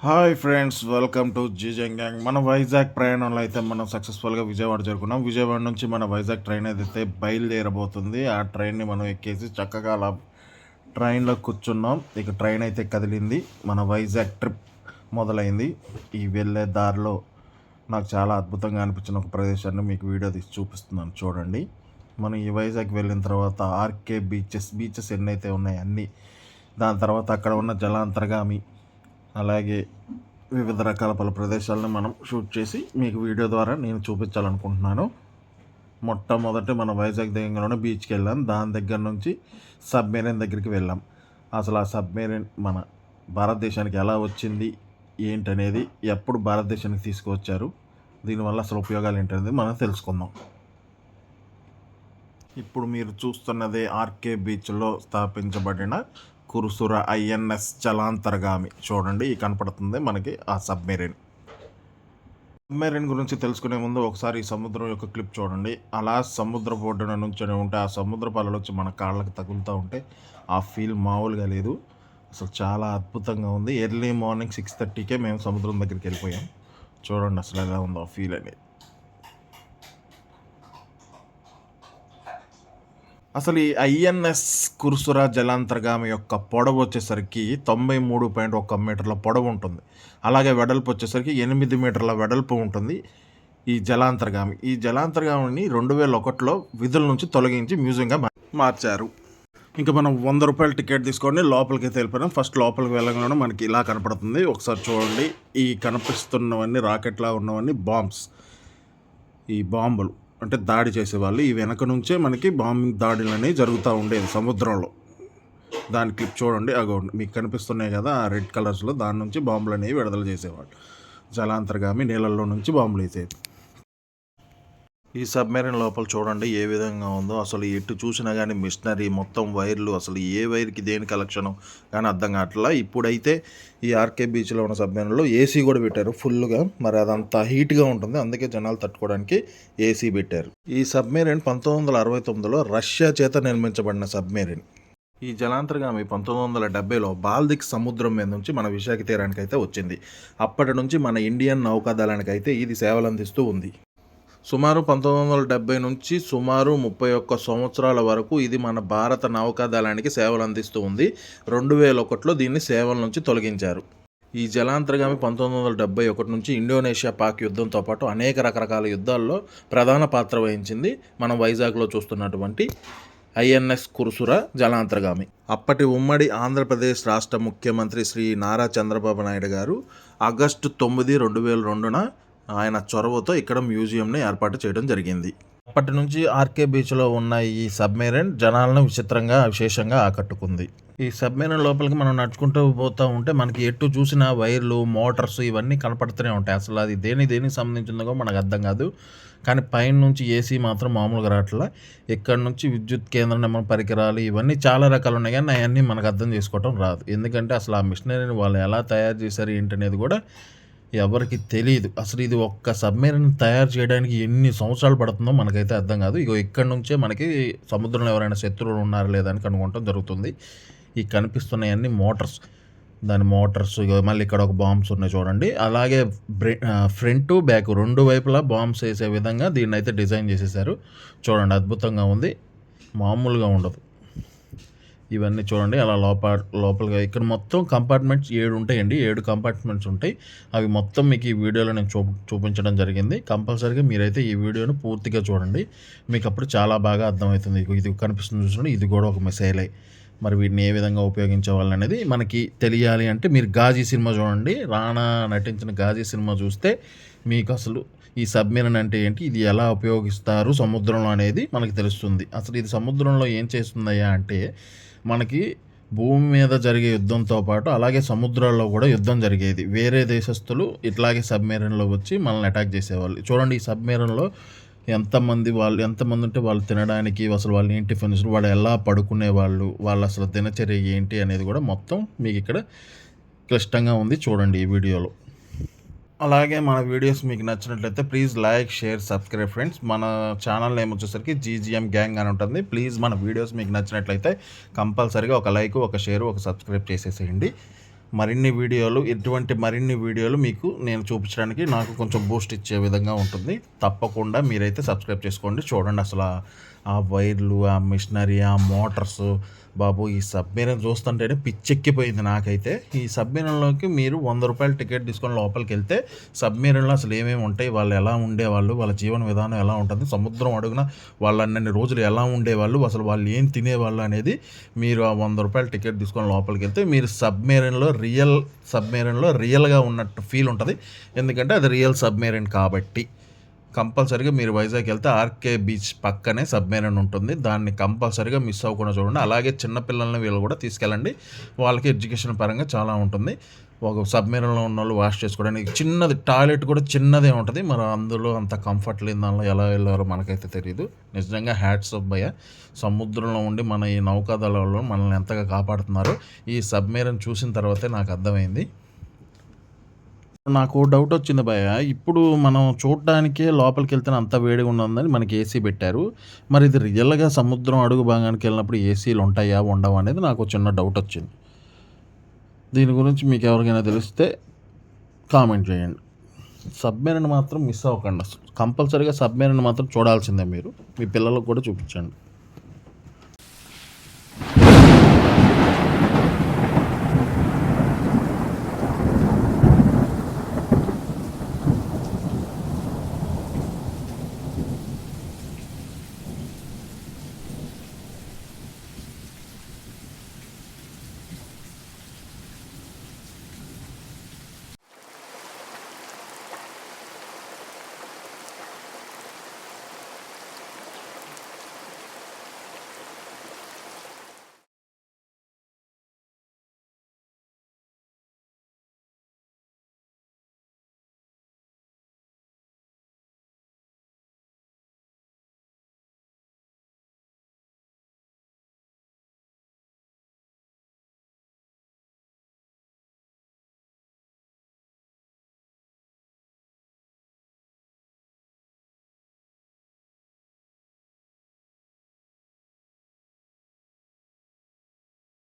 Hi friends, welcome to జీజంగ్ gang. మన వైజాగ్ ప్రయాణంలో అయితే మనం సక్సెస్ఫుల్గా విజయవాడ చేరుకున్నాం. విజయవాడ నుంచి మన వైజాగ్ ట్రైన్ ఏదైతే బయలుదేరబోతుంది, ఆ ట్రైన్ని మనం ఎక్కేసి చక్కగా అలా ట్రైన్లో కూర్చున్నాం. ఇక ట్రైన్ అయితే కదిలింది, మన వైజాగ్ ట్రిప్ మొదలైంది. ఈ వెళ్ళే దారిలో నాకు చాలా అద్భుతంగా అనిపించిన ఒక ప్రదేశాన్ని మీకు వీడియో తీసి చూపిస్తున్నాను, చూడండి. మనం ఈ వైజాగ్ వెళ్ళిన తర్వాత ఆర్కే బీచెస్ ఎన్నైతే ఉన్నాయో అన్నీ, దాని తర్వాత అక్కడ ఉన్న జలాంతర్గామి, అలాగే వివిధ రకాల పలు ప్రదేశాలను మనం షూట్ చేసి మీకు వీడియో ద్వారా నేను చూపించాలనుకుంటున్నాను. మొట్టమొదటి మన వైజాగ్ దగ్గరలోనే బీచ్కి వెళ్ళాం. దాని దగ్గర నుంచి సబ్మెరైన్ దగ్గరికి వెళ్ళాం. అసలు ఆ సబ్మెరైన్ మన భారతదేశానికి ఎలా వచ్చింది, ఏంటనేది, ఎప్పుడు భారతదేశానికి తీసుకువచ్చారు, దీనివల్ల అసలు ఉపయోగాలు ఏంటనేది మనం తెలుసుకుందాం. ఇప్పుడు మీరు చూస్తున్నదే ఆర్కే బీచ్లో స్థాపించబడిన కురుసుర ఐఎన్ఎస్ జలాంతర్గామి. చూడండి, ఈ కనపడుతుంది మనకి ఆ సబ్మెరైన్ గురించి తెలుసుకునే ముందు ఒకసారి ఈ సముద్రం యొక్క క్లిప్ చూడండి. అలా సముద్ర ఒడ్డున నుంచొని ఉంటే ఆ సముద్ర పాలలు వచ్చి మన కాళ్ళకి తగులుతూ ఉంటే ఆ ఫీల్ మామూలుగా లేదు. అసలు చాలా అద్భుతంగా ఉంది. ఎర్లీ మార్నింగ్ 6:30కే మేము సముద్రం దగ్గరికి వెళ్ళిపోయాం. చూడండి అసలు ఎలా ఉందో ఆ ఫీల్ అనేది. అసలు ఈ ఐఎన్ఎస్ కుర్సుర జలాంతర్గామి యొక్క పొడవు వచ్చేసరికి 93.1 మీటర్ల పొడవు ఉంటుంది. అలాగే వెడల్పు వచ్చేసరికి 8 మీటర్ల వెడల్పు ఉంటుంది. ఈ జలాంతర్గామిని 2001లో విధుల నుంచి తొలగించి మ్యూజియంగా మార్చారు. ఇంకా మనం 100 రూపాయల టికెట్ తీసుకొని లోపలికి వెళ్ళిపోయినాం. ఫస్ట్ లోపలికి వెళ్ళగానే మనకి ఇలా కనపడుతుంది. ఒకసారి చూడండి, ఈ కనిపిస్తున్నవన్నీ రాకెట్లా ఉన్నవన్నీ బాంబ్స్. ఈ బాంబులు అంటే దాడి చేసేవాళ్ళు. ఈ వెనక నుంచే మనకి బాంబింగ్ దాడులు అనేవి జరుగుతూ ఉండేది సముద్రంలో. దాని క్లిప్ చూడండి, అగోండి మీకు కనిపిస్తున్నాయి కదా ఆ రెడ్ కలర్స్లో, దాని నుంచి బాంబులు అనేవి విడుదల చేసేవాళ్ళు. జలాంతర్గామి నీళ్ళల్లో నుంచి బాంబులు వేసేది. ఈ సబ్మెరీన్ లోపల చూడండి ఏ విధంగా ఉందో. అసలు ఎటు చూసినా కానీ మిషనరీ, మొత్తం వైర్లు, అసలు ఏ వైర్కి దేని కలెక్షను కానీ అర్థం కావట్లా. ఇప్పుడైతే ఈ ఆర్కే బీచ్లో ఉన్న సబ్మెరీన్లో ఏసీ కూడా పెట్టారు ఫుల్గా. మరి అదంతా హీట్గా ఉంటుంది, అందుకే జనాలు తట్టుకోవడానికి ఏసీ పెట్టారు. ఈ సబ్మెరీన్ 1969లో రష్యా చేత నిర్మించబడిన సబ్మెరీన్. ఈ జలాంతర్గామి 1970లో బాల్దిక్ సముద్రం మీద నుంచి మన విశాఖ తీరానికి అయితే వచ్చింది. అప్పటి నుంచి మన ఇండియన్ నౌకాదళానికి అయితే ఇది సేవలు అందిస్తూ ఉంది. సుమారు 1970 నుంచి సుమారు 31 సంవత్సరాల వరకు ఇది మన భారత నౌకాదళానికి సేవలు అందిస్తూ ఉంది. 2001లో దీన్ని సేవల నుంచి తొలగించారు. ఈ జలాంతర్గామి 1971 నుంచి ఇండోనేషియా పాక్ యుద్ధంతో పాటు అనేక రకరకాల యుద్ధాల్లో ప్రధాన పాత్ర వహించింది. మనం వైజాగ్లో చూస్తున్నటువంటి ఐఎన్ఎస్ కుర్సుర జలాంతర్గామి. అప్పటి ఉమ్మడి ఆంధ్రప్రదేశ్ రాష్ట్ర ముఖ్యమంత్రి శ్రీ నారా చంద్రబాబు నాయుడు గారు ఆగస్టు 9, 2002న ఆయన చొరవతో ఇక్కడ మ్యూజియంని ఏర్పాటు చేయడం జరిగింది. అప్పటి నుంచి ఆర్కే బీచ్లో ఉన్న ఈ సబ్మెరైన్ జనాలను విశేషంగా ఆకట్టుకుంది. ఈ సబ్మెరైన్ లోపలికి మనం నడుచుకుంటూ పోతూ ఉంటే మనకి ఎటు చూసిన వైర్లు, మోటార్స్ ఇవన్నీ కనపడుతూనే ఉంటాయి. అసలు అది దేనికి సంబంధించిందో మనకు అర్థం కాదు. కానీ పైన నుంచి ఏసీ మాత్రం మామూలుగా రావట్లా. ఇక్కడ నుంచి విద్యుత్ కేంద్రం నెంబర్ పరికరాలు ఇవన్నీ చాలా రకాలు ఉన్నాయి, కానీ అవన్నీ మనకు అర్థం చేసుకోవటం రాదు. ఎందుకంటే అసలు ఆ మిషనరీని వాళ్ళు ఎలా తయారు చేశారు ఏంటనేది కూడా ఎవరికి తెలియదు. అసలు ఇది ఒక్క సబ్మెరీన్ తయారు చేయడానికి ఎన్ని సంవత్సరాలు పడుతుందో మనకైతే అర్థం కాదు. ఇగో ఇక్కడ నుంచే మనకి సముద్రంలో ఎవరైనా శత్రువులు ఉన్నారా లేదా అని కనుగొనడం జరుగుతుంది. ఈ కనిపిస్తున్నాయన్నీ మోటార్స్, దాని మోటార్స్. ఇగో మళ్ళీ ఇక్కడ ఒక బాంబ్స్ ఉన్నాయి చూడండి. అలాగే ఫ్రంట్ బ్యాక్ రెండు వైపులా బాంబ్స్ వేసే విధంగా దీన్ని అయితే డిజైన్ చేసేసారు. చూడండి, అద్భుతంగా ఉంది, మామూలుగా ఉండదు. ఇవన్నీ చూడండి అలా లోపలగా. ఇక్కడ మొత్తం కంపార్ట్మెంట్స్ 7 ఉంటాయండి. 7 కంపార్ట్మెంట్స్ ఉంటాయి. అవి మొత్తం మీకు ఈ వీడియోలో నేను చూపించడం జరిగింది. కంపల్సరీగా మీరైతే ఈ వీడియోను పూర్తిగా చూడండి, మీకు అప్పుడు చాలా బాగా అర్థమవుతుంది. ఇది కనిపిస్తుంది చూడండి, ఇది కూడా ఒక మిసైలే. మరి వీటిని ఏ విధంగా ఉపయోగించేవాళ్ళు అనేది మనకి తెలియాలి అంటే మీరు గాజీ సినిమా చూడండి. రానా నటించిన గాజీ సినిమా చూస్తే మీకు అసలు ఈ సబ్మెరైన్ అంటే ఏంటి, ఇది ఎలా ఉపయోగిస్తారు సముద్రంలో అనేది మనకి తెలుస్తుంది. అసలు ఇది సముద్రంలో ఏం చేస్తుందయ్యా అంటే, మనకి భూమి మీద జరిగే యుద్ధంతో పాటు అలాగే సముద్రాల్లో కూడా యుద్ధం జరిగేది. వేరే దేశస్తులు ఇట్లాగే సబ్మెరైన్లో వచ్చి మనల్ని అటాక్ చేసేవాళ్ళు. చూడండి, ఈ సబ్మెరైన్లో ఎంతమంది ఉంటే వాళ్ళు తినడానికి, అసలు వాళ్ళు ఏంటి టిఫిన్స్, వాళ్ళు ఎలా పడుకునేవాళ్ళు, వాళ్ళు అసలు దినచర్య ఏంటి అనేది కూడా మొత్తం మీకు ఇక్కడ క్లిష్టంగా ఉంది. చూడండి ఈ వీడియోలో. అలాగే మన వీడియోస్ మీకు నచ్చినట్లయితే please like, share, subscribe friends. మన ఛానల్ నేమ్ వచ్చేసరికి జీజీఎం గ్యాంగ్ అని ఉంటుంది. ప్లీజ్ మన వీడియోస్ మీకు నచ్చినట్లయితే కంపల్సరీగా ఒక లైక్, ఒక షేర్, ఒక సబ్స్క్రైబ్ చేసేసేయండి. ఇటువంటి మరిన్ని వీడియోలు మీకు నేను చూపించడానికి నాకు కొంచెం బూస్ట్ ఇచ్చే విధంగా ఉంటుంది. తప్పకుండా మీరైతే సబ్స్క్రైబ్ చేసుకోండి. చూడండి అసలు ఆ వైర్లు, ఆ మిషనరీ, ఆ మోటార్స్, బాబు ఈ సబ్మెరైన్ చూస్తుంటేనే పిచ్చెక్కిపోయింది నాకైతే. ఈ సబ్మెరైన్లోకి మీరు ₹100 టికెట్ తీసుకొని లోపలికి వెళ్తే సబ్మెరైన్లో అసలు ఏమేమి ఉంటాయి, వాళ్ళు ఎలా ఉండేవాళ్ళు, వాళ్ళ జీవన విధానం ఎలా ఉంటుంది, సముద్రం అడుగున వాళ్ళు అన్నన్ని రోజులు ఎలా ఉండేవాళ్ళు, అసలు వాళ్ళు ఏం తినేవాళ్ళు అనేది మీరు ఆ ₹100 టికెట్ తీసుకొని లోపలికి వెళ్తే మీరు సబ్మెరైన్లో రియల్గా ఉన్నట్టు ఫీల్ ఉంటుంది. ఎందుకంటే అది రియల్ సబ్మెరైన్ కాబట్టి. కంపల్సరీగా మీరు వైజాగ్ వెళ్తే ఆర్కే బీచ్ పక్కనే సబ్మెరైన్ ఉంటుంది. దాన్ని కంపల్సరీగా మిస్ అవ్వకుండా చూడండి. అలాగే చిన్నపిల్లల్ని వీళ్ళు కూడా తీసుకెళ్ళండి. వాళ్ళకి ఎడ్యుకేషన్ పరంగా చాలా ఉంటుంది. ఒక సబ్మెరైన్లో ఉన్న వాళ్ళు వాష్ చేసుకోవడానికి చిన్నది టాయిలెట్ కూడా చిన్నదే ఉంటుంది. మరి అందులో అంత కంఫర్ట్ లేని దానిలో ఎలా వెళ్ళారో మనకైతే తెలియదు. నిజంగా హ్యాట్స్ ఆఫ్ భయ్యా. సముద్రంలో ఉండి మన ఈ నౌకాదళంలో మనల్ని ఎంతగా కాపాడుతున్నారో ఈ సబ్మెరైన్ చూసిన తర్వాతే నాకు అర్థమైంది. నాకు డౌట్ వచ్చింది భయ్యా. ఇప్పుడు మనం చూడడానికే లోపలికి వెళ్తేనే అంత వేడిగా ఉన్నదని మనకి ఏసీ పెట్టారు. మరి ఇది రియల్‌గా సముద్రం అడుగు భాగానికి వెళ్ళినప్పుడు ఏసీలు ఉంటాయా? ఉండవా? అనేది నాకు చిన్న డౌట్ వచ్చింది. దీని గురించి మీకు ఎవరికైనా తెలిస్తే కామెంట్ చేయండి. సబ్మెరైన్ మాత్రం మిస్ అవ్వకండి. కంపల్సరీగా సబ్మెరైన్ మాత్రం చూడాల్సిందే మీరు. మీ పిల్లలకు కూడా చూపించండి.